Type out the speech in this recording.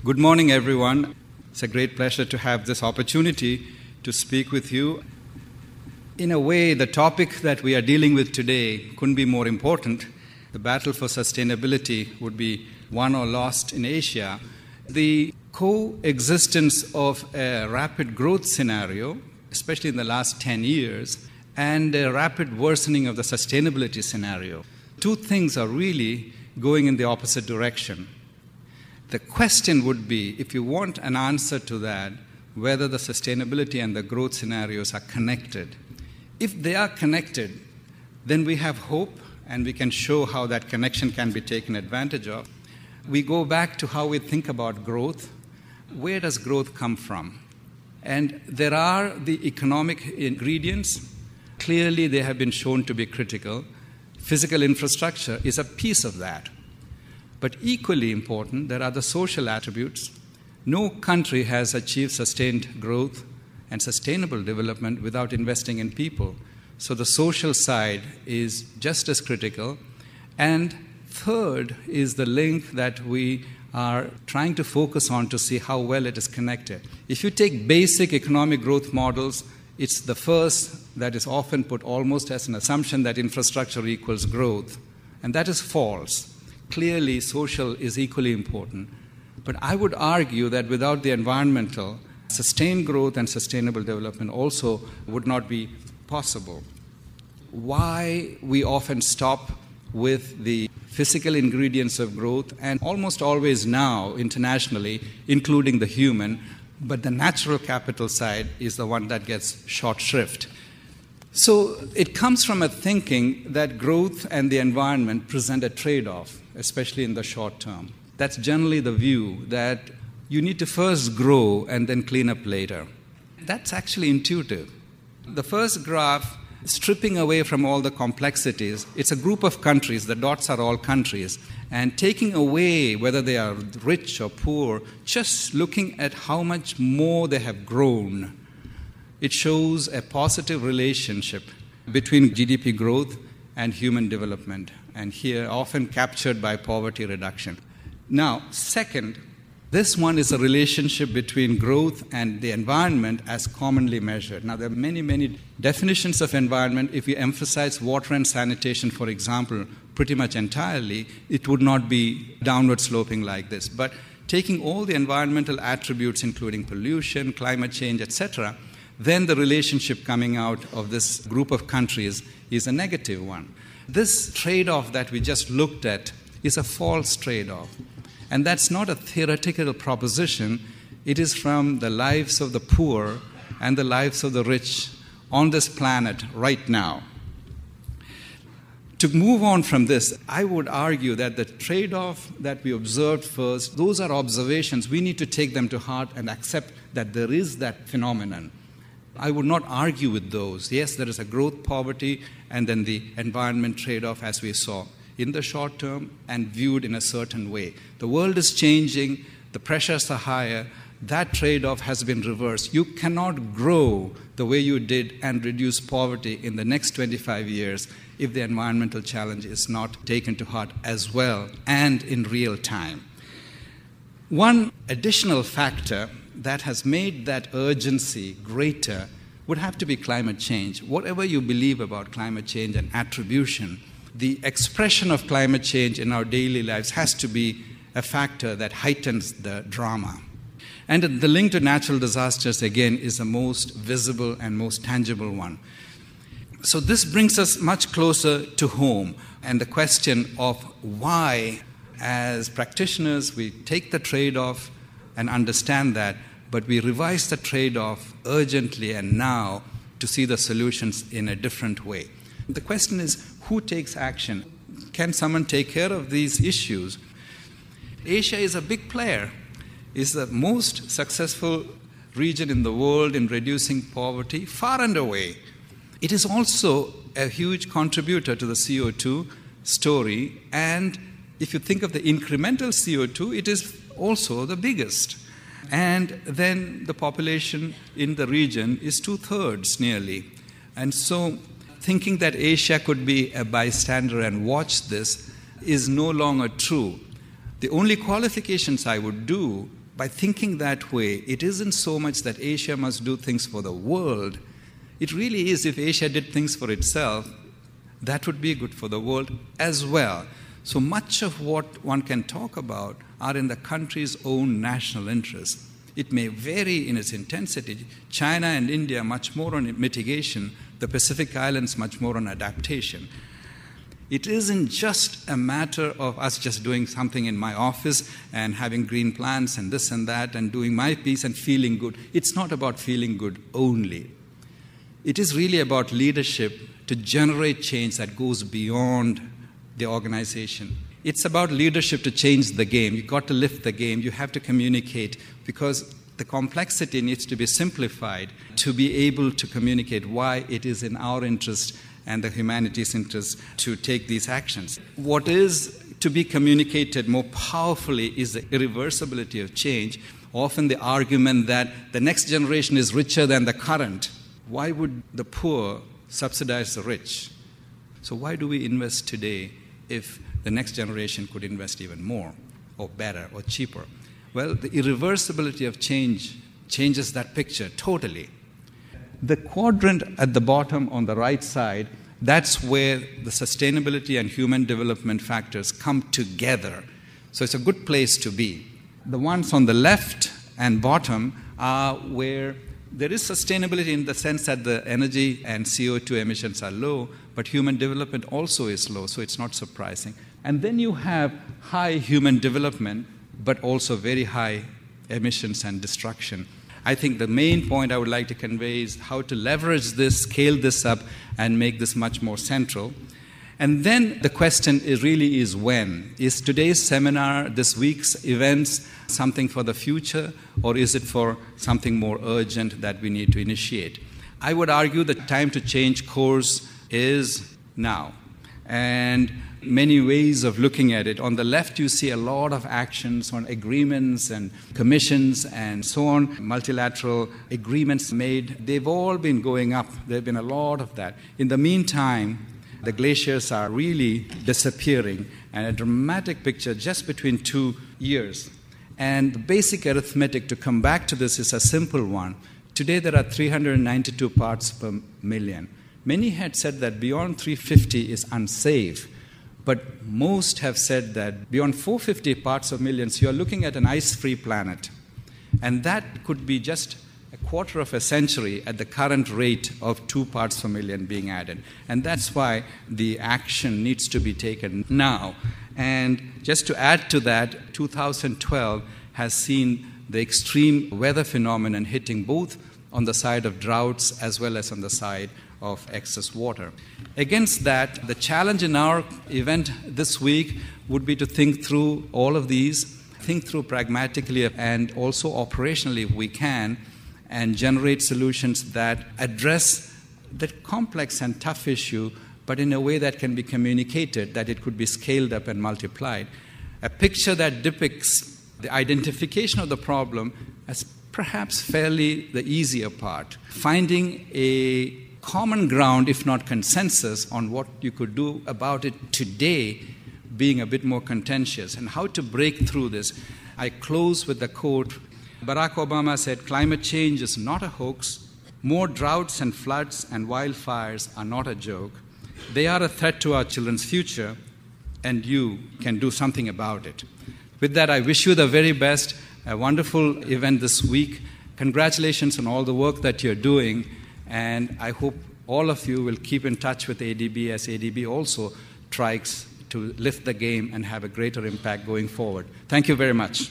Good morning, everyone. It's a great pleasure to have this opportunity to speak with you. In a way, the topic that we are dealing with today couldn't be more important. The battle for sustainability would be won or lost in Asia. The coexistence of a rapid growth scenario, especially in the last 10 years, and a rapid worsening of the sustainability scenario. Two things are really going in the opposite direction. The question would be, if you want an answer to that, whether the sustainability and the growth scenarios are connected. If they are connected, then we have hope and we can show how that connection can be taken advantage of. We go back to how we think about growth. Where does growth come from? And there are the economic ingredients. Clearly, they have been shown to be critical. Physical infrastructure is a piece of that. But equally important, there are the social attributes. No country has achieved sustained growth and sustainable development without investing in people. So the social side is just as critical. And third is the link that we are trying to focus on to see how well it is connected. If you take basic economic growth models, it's the first that is often put almost as an assumption that infrastructure equals growth. And that is false. Clearly, social is equally important. But I would argue that without the environmental, sustained growth and sustainable development also would not be possible. Why we often stop with the physical ingredients of growth, and almost always now, internationally, including the human, but the natural capital side is the one that gets short shrift. So it comes from a thinking that growth and the environment present a trade-off, especially in the short term. That's generally the view, that you need to first grow and then clean up later. That's actually intuitive. The first graph, stripping away from all the complexities, it's a group of countries, the dots are all countries, and taking away whether they are rich or poor, just looking at how much more they have grown. It shows a positive relationship between GDP growth and human development, and here often captured by poverty reduction. Now, second, this one is a relationship between growth and the environment as commonly measured. Now, there are many, many definitions of environment. If you emphasize water and sanitation, for example, pretty much entirely, it would not be downward sloping like this. But taking all the environmental attributes, including pollution, climate change, etc., then the relationship coming out of this group of countries is a negative one. This trade-off that we just looked at is a false trade-off. And that's not a theoretical proposition. It is from the lives of the poor and the lives of the rich on this planet right now. To move on from this, I would argue that the trade-off that we observed first, those are observations. We need to take them to heart and accept that there is that phenomenon. I would not argue with those. Yes, there is a growth poverty and then the environment trade-off as we saw in the short term and viewed in a certain way. The world is changing, the pressures are higher, that trade-off has been reversed. You cannot grow the way you did and reduce poverty in the next 25 years if the environmental challenge is not taken to heart as well and in real time. One additional factor that has made that urgency greater would have to be climate change. Whatever you believe about climate change and attribution, the expression of climate change in our daily lives has to be a factor that heightens the drama. And the link to natural disasters, again, is the most visible and most tangible one. So this brings us much closer to home and the question of why, as practitioners, we take the trade-off and understand that, but we revise the trade-off urgently and now to see the solutions in a different way. The question is, who takes action? Can someone take care of these issues? Asia is a big player. It's the most successful region in the world in reducing poverty, far and away. It is also a huge contributor to the CO2 story, and if you think of the incremental CO2, it is also the biggest. And then the population in the region is 2/3 nearly. And so thinking that Asia could be a bystander and watch this is no longer true. The only qualifications I would do by thinking that way, it isn't so much that Asia must do things for the world. It really is, if Asia did things for itself, that would be good for the world as well. So much of what one can talk about are in the country's own national interests. It may vary in its intensity. China and India much more on mitigation, the Pacific Islands much more on adaptation. It isn't just a matter of us just doing something in my office and having green plants and this and that and doing my piece and feeling good. It's not about feeling good only. It is really about leadership to generate change that goes beyond the organization. It's about leadership to change the game. You've got to lift the game. You have to communicate, because the complexity needs to be simplified to be able to communicate why it is in our interest and the humanity's interest to take these actions. What is to be communicated more powerfully is the irreversibility of change. Often the argument that the next generation is richer than the current. Why would the poor subsidize the rich? So why do we invest today if the next generation could invest even more or better or cheaper? Well, the irreversibility of change changes that picture totally. The quadrant at the bottom on the right side, that's where the sustainability and human development factors come together. So it's a good place to be. The ones on the left and bottom are where there is sustainability in the sense that the energy and CO2 emissions are low, but human development also is low, so it's not surprising. And then you have high human development, but also very high emissions and destruction. I think the main point I would like to convey is how to leverage this, scale this up, and make this much more central. And then the question really is when. Is today's seminar, this week's events, something for the future, or is it for something more urgent that we need to initiate? I would argue the time to change course is now. And many ways of looking at it. On the left, you see a lot of actions on agreements and commissions and so on, multilateral agreements made. They've all been going up. There have been a lot of that. In the meantime, the glaciers are really disappearing, and a dramatic picture just between 2 years. And the basic arithmetic to come back to this is a simple one. Today, there are 392 parts per million. Many had said that beyond 350 is unsafe. But most have said that beyond 450 parts per million, you are looking at an ice-free planet. And that could be just a quarter of a century at the current rate of 2 parts per million being added. And that's why the action needs to be taken now. And just to add to that, 2012 has seen the extreme weather phenomenon hitting both on the side of droughts as well as on the side of excess water. Against that, the challenge in our event this week would be to think through all of these, think through pragmatically and also operationally if we can, and generate solutions that address the complex and tough issue, but in a way that can be communicated, that it could be scaled up and multiplied. A picture that depicts the identification of the problem as perhaps fairly the easier part. Finding a common ground, if not consensus, on what you could do about it today being a bit more contentious, and how to break through this. I close with a quote. Barack Obama said, "Climate change is not a hoax. More droughts and floods and wildfires are not a joke. They are a threat to our children's future, and you can do something about it." With that, I wish you the very best. A wonderful event this week. Congratulations on all the work that you're doing. And I hope all of you will keep in touch with ADB as ADB also tries to lift the game and have a greater impact going forward. Thank you very much.